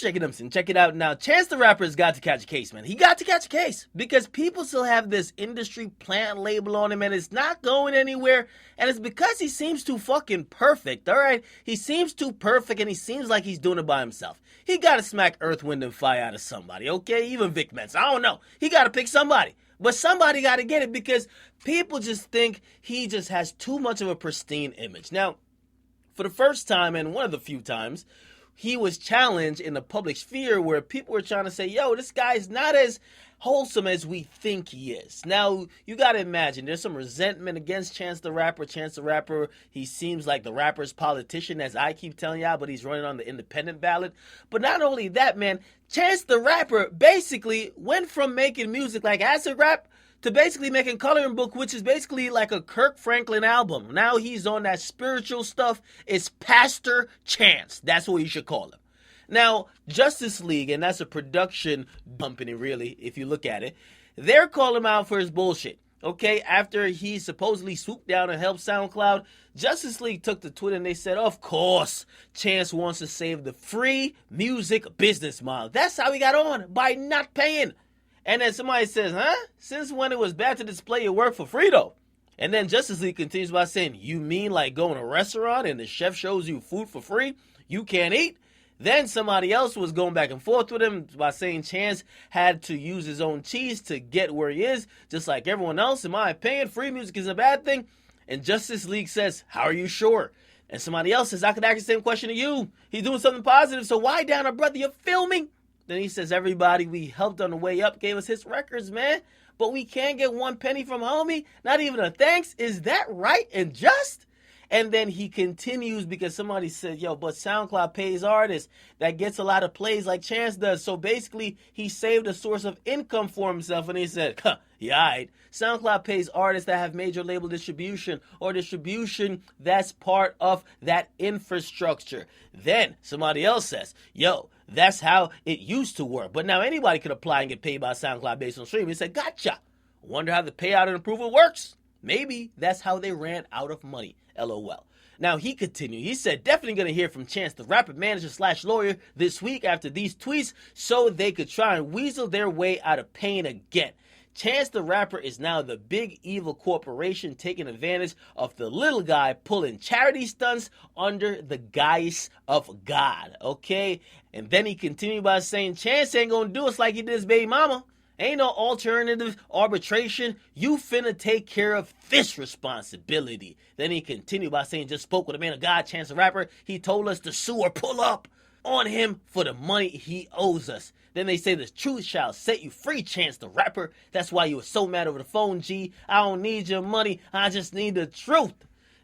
Let's check it out now. Chance the Rapper's got to catch a case, man. He got to catch a case because people still have this industry plant label on him and it's not going anywhere. And it's because he seems too fucking perfect, all right? He seems too perfect and he seems like he's doing it by himself. He got to smack Earth, Wind, and Fire out of somebody, okay? Even Vic Mensa. I don't know. He got to pick somebody. But somebody got to get it because people just think he just has too much of a pristine image. Now, for the first time and one of the few times, he was challenged in the public sphere where people were trying to say, yo, this guy's not as wholesome as we think he is. Now, you got to imagine, there's some resentment against Chance the Rapper. Chance the Rapper, he seems like the rapper's politician, as I keep telling y'all, but he's running on the independent ballot. But not only that, man, Chance the Rapper basically went from making music like acid rap to basically making Coloring Book, which is basically like a Kirk Franklin album. Now he's on that spiritual stuff. It's Pastor Chance. That's what you should call him. Now, Justice League, and that's a production company, really, if you look at it, they're calling him out for his bullshit. Okay, after he supposedly swooped down and helped SoundCloud, Justice League took to Twitter and they said, of course, Chance wants to save the free music business model. That's how he got on, by not paying. And then somebody says, huh? Since when it was bad to display your work for free, though? And then Justice League continues by saying, you mean like going to a restaurant and the chef shows you food for free? You can't eat? Then somebody else was going back and forth with him by saying Chance had to use his own cheese to get where he is, just like everyone else. In my opinion, free music is a bad thing. And Justice League says, how are you sure? And somebody else says, I could ask the same question to you. He's doing something positive, so why down, brother? You're filming. Then he says, everybody we helped on the way up gave us his records, man. But we can't get 1 penny from homie. Not even a thanks. Is that right and just? And then he continues because somebody said, yo, but SoundCloud pays artists that gets a lot of plays like Chance does. So basically, he saved a source of income for himself. And he said, yeah, all right. SoundCloud pays artists that have major label distribution or distribution that's part of that infrastructure. Then somebody else says, yo, that's how it used to work. But now anybody could apply and get paid by SoundCloud based on streaming. He said, gotcha. Wonder how the payout and approval works. Maybe that's how they ran out of money. LOL. Now he continued. He said, definitely going to hear from Chance the Rapper manager / lawyer this week after these tweets so they could try and weasel their way out of paying again. Chance the Rapper is now the big evil corporation taking advantage of the little guy pulling charity stunts under the guise of God. Okay? And then he continued by saying, Chance ain't going to do us like he did his baby mama. Ain't no alternative arbitration. You finna take care of this responsibility. Then he continued by saying, just spoke with a man of God, Chance the Rapper. He told us to sue or pull up on him for the money he owes us. Then they say the truth shall set you free, Chance the Rapper. That's why you were so mad over the phone, G. I don't need your money. I just need the truth.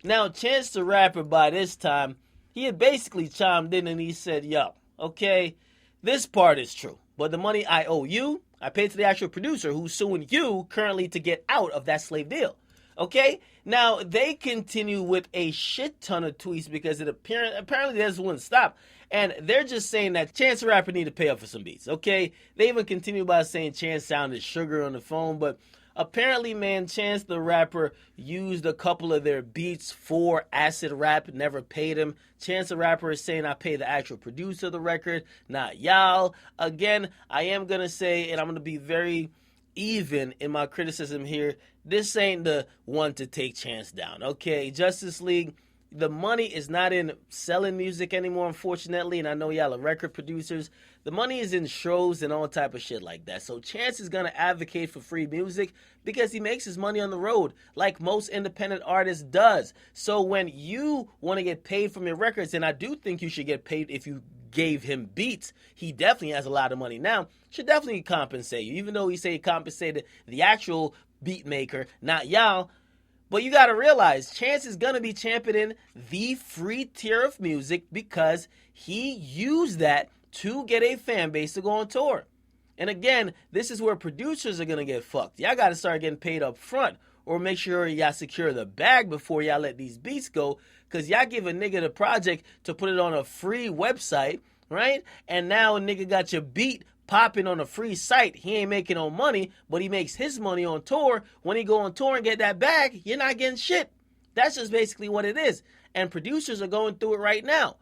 Now, Chance the Rapper, by this time, he had basically chimed in and he said, yo, okay, this part is true. But the money I owe you, I paid to the actual producer who's suing you currently to get out of that slave deal. Okay? Now, they continue with a shit ton of tweets because it apparently this wouldn't stop. And they're just saying that Chance the Rapper need to pay up for some beats. Okay? They even continue by saying Chance sounded sugar on the phone, but apparently, man, Chance the Rapper used a couple of their beats for acid rap, never paid him. Chance the Rapper is saying I pay the actual producer of the record, not y'all. Again, I am going to say, and I'm going to be very even in my criticism here, this ain't the one to take Chance down. Okay, Justice League, the money is not in selling music anymore, unfortunately, and I know y'all are record producers. The money is in shows and all type of shit like that. So Chance is going to advocate for free music because he makes his money on the road like most independent artists does. So when you want to get paid from your records, and I do think you should get paid if you gave him beats, he definitely has a lot of money now, should definitely compensate you. Even though he say he compensated the actual beat maker, not y'all. But you got to realize, Chance is going to be championing the free tier of music because he used that to get a fan base to go on tour. And again, this is where producers are going to get fucked. Y'all got to start getting paid up front or make sure y'all secure the bag before y'all let these beats go, because y'all give a nigga the project to put it on a free website, right? And now a nigga got your beat popping on a free site. He ain't making no money, but he makes his money on tour. When he go on tour and get that bag, you're not getting shit. That's just basically what it is. And producers are going through it right now.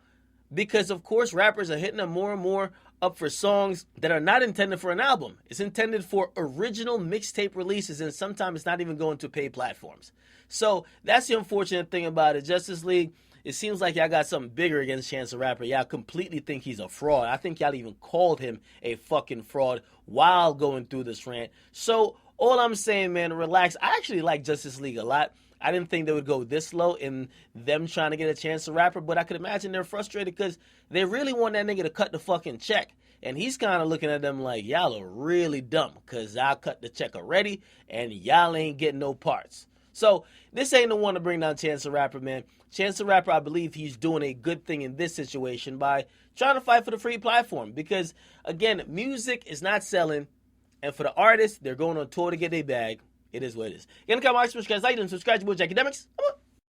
because of course rappers are hitting them more and more up for songs that are not intended for an album. It's intended for original mixtape releases, and sometimes it's not even going to paid platforms. So that's the unfortunate thing about it. Justice League, it seems like y'all got something bigger against Chance the Rapper. Y'all completely think he's a fraud. I think y'all even called him a fucking fraud while going through this rant. So all I'm saying, man, relax. I actually like Justice League a lot. I didn't think they would go this low in them trying to get a Chance the Rapper, but I could imagine they're frustrated because they really want that nigga to cut the fucking check. And he's kind of looking at them like, y'all are really dumb because I cut the check already and y'all ain't getting no parts. So this ain't the one to bring down Chance the Rapper, man. Chance the Rapper, I believe he's doing a good thing in this situation by trying to fight for the free platform because, again, music is not selling. And for the artists, they're going on tour to get their bag. It is what it is. You can come out, subscribe, like, and subscribe to Akademiks.